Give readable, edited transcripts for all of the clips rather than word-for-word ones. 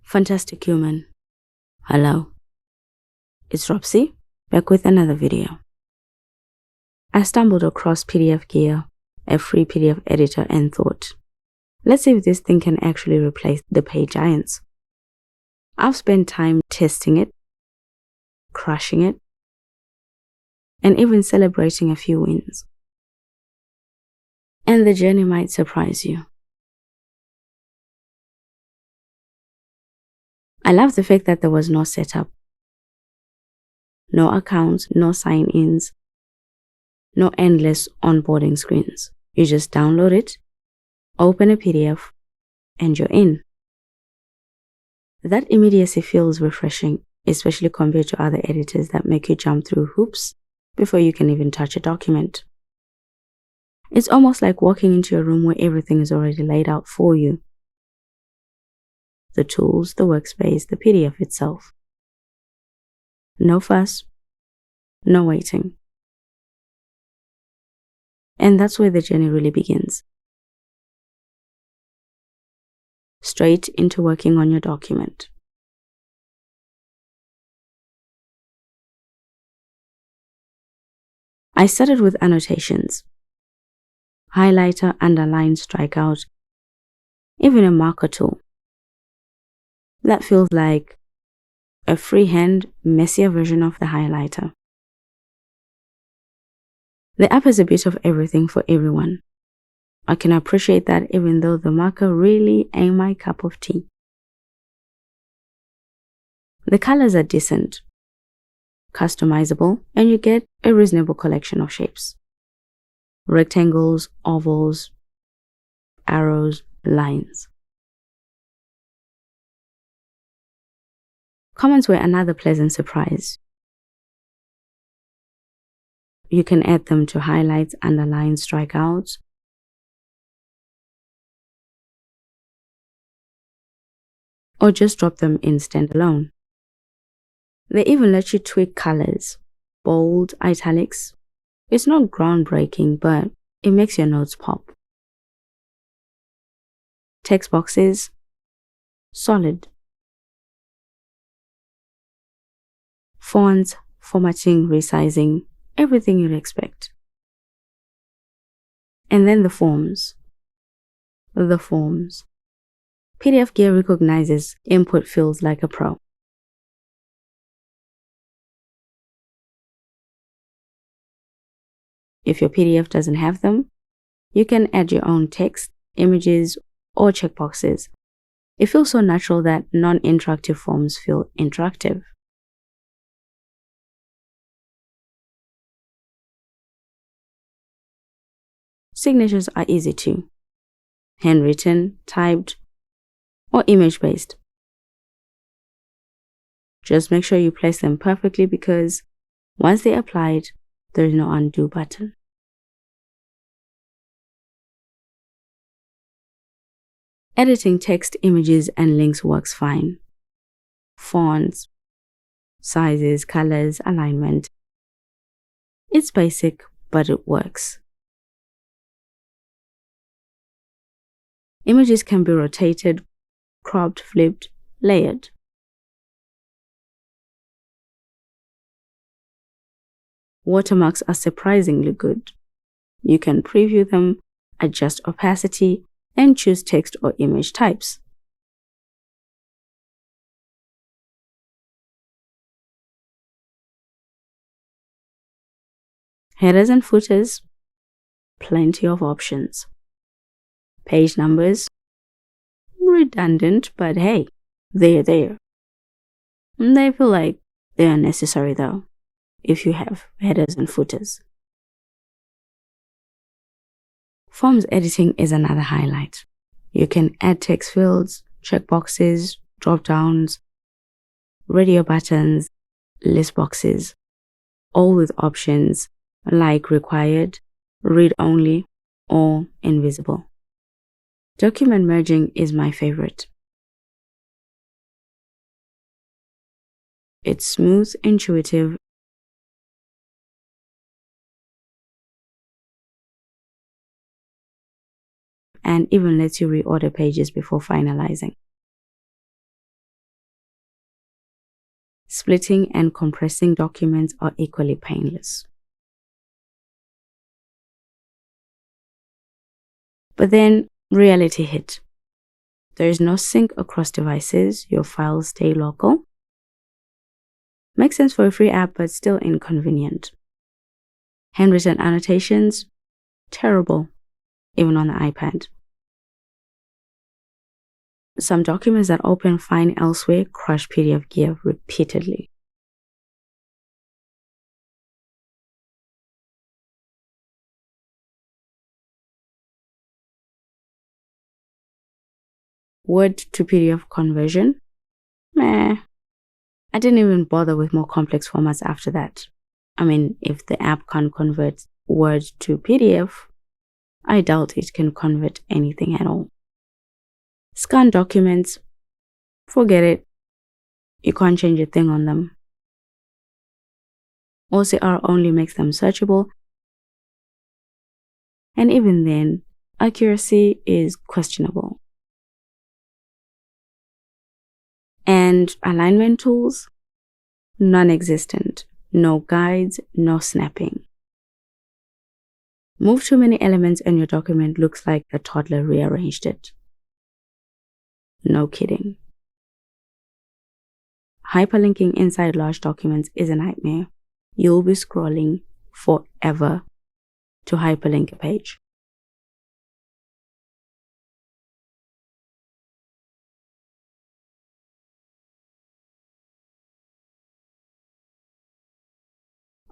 Fantastic human. Hello. It's Robsy, back with another video. I stumbled across PDFgear, a free PDF editor, and thought, let's see if this thing can actually replace the page giants. I've spent time testing it, crushing it, and even celebrating a few wins. And the journey might surprise you. I love the fact that there was no setup, no accounts, no sign-ins, no endless onboarding screens. You just download it, open a PDF, and you're in. That immediacy feels refreshing, especially compared to other editors that make you jump through hoops before you can even touch a document. It's almost like walking into a room where everything is already laid out for you. The tools, the workspace, the PDF itself. No fuss, no waiting. And that's where the journey really begins. Straight into working on your document. I started with annotations. Highlighter, underline, strikeout, even a marker tool. That feels like a freehand, messier version of the highlighter. The app is a bit of everything for everyone. I can appreciate that even though the marker really ain't my cup of tea. The colors are decent, customizable, and you get a reasonable collection of shapes. Rectangles, ovals, arrows, lines. Comments were another pleasant surprise. You can add them to highlights, underlines, strikeouts, or just drop them in standalone. They even let you tweak colors, bold, italics. It's not groundbreaking, but it makes your notes pop. Text boxes, solid. Fonts, formatting, resizing, everything you'd expect. And then the forms. The forms. PDFgear recognizes input fields like a pro. If your PDF doesn't have them, you can add your own text, images, or checkboxes. It feels so natural that non-interactive forms feel interactive. Signatures are easy too. Handwritten, typed, or image-based. Just make sure you place them perfectly because once they're applied, there is no undo button. Editing text, images, and links works fine. Fonts, sizes, colors, alignment. It's basic, but it works. Images can be rotated, cropped, flipped, layered. Watermarks are surprisingly good. You can preview them, adjust opacity, and choose text or image types. Headers and footers, plenty of options. Page numbers, redundant, but hey, they're there. They feel like they are necessary though, if you have headers and footers. Forms editing is another highlight. You can add text fields, checkboxes, drop-downs, radio buttons, list boxes, all with options like required, read-only, or invisible. Document merging is my favorite. It's smooth, intuitive, and even lets you reorder pages before finalizing. Splitting and compressing documents are equally painless. But then reality hit. There is no sync across devices, your files stay local. Makes sense for a free app, but still inconvenient. Handwritten annotations, terrible, even on the iPad. Some documents that open fine elsewhere crush PDFgear repeatedly. Word to PDF conversion? Meh. I didn't even bother with more complex formats after that. I mean, if the app can't convert Word to PDF, I doubt it can convert anything at all. Scan documents, forget it. You can't change a thing on them. OCR only makes them searchable, and even then, accuracy is questionable. And alignment tools? Non-existent. No guides, no snapping. Move too many elements and your document looks like a toddler rearranged it. No kidding. Hyperlinking inside large documents is a nightmare. You'll be scrolling forever to hyperlink a page.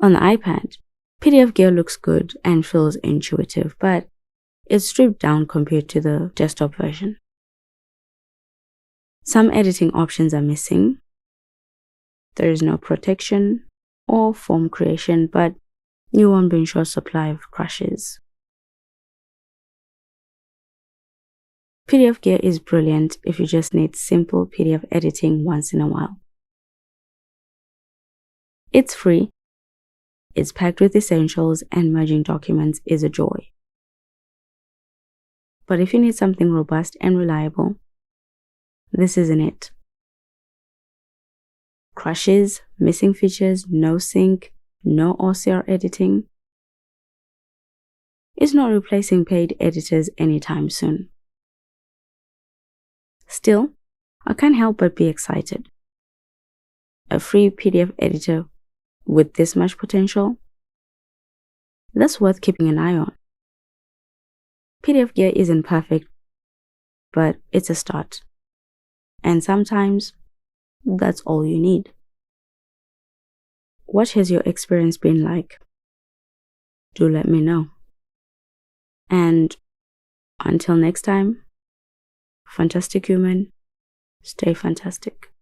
On the iPad, PDFgear looks good and feels intuitive, but it's stripped down compared to the desktop version. Some editing options are missing. There is no protection or form creation, but you won't be in short supply of crashes. PDFgear is brilliant if you just need simple PDF editing once in a while. It's free, it's packed with essentials, and merging documents is a joy. But if you need something robust and reliable, this isn't it. Crashes, missing features, no sync, no OCR editing. It's not replacing paid editors anytime soon. Still, I can't help but be excited. A free PDF editor with this much potential? That's worth keeping an eye on. PDFgear isn't perfect, but it's a start. And sometimes, that's all you need. What has your experience been like? Do let me know. And until next time, fantastic human, stay fantastic.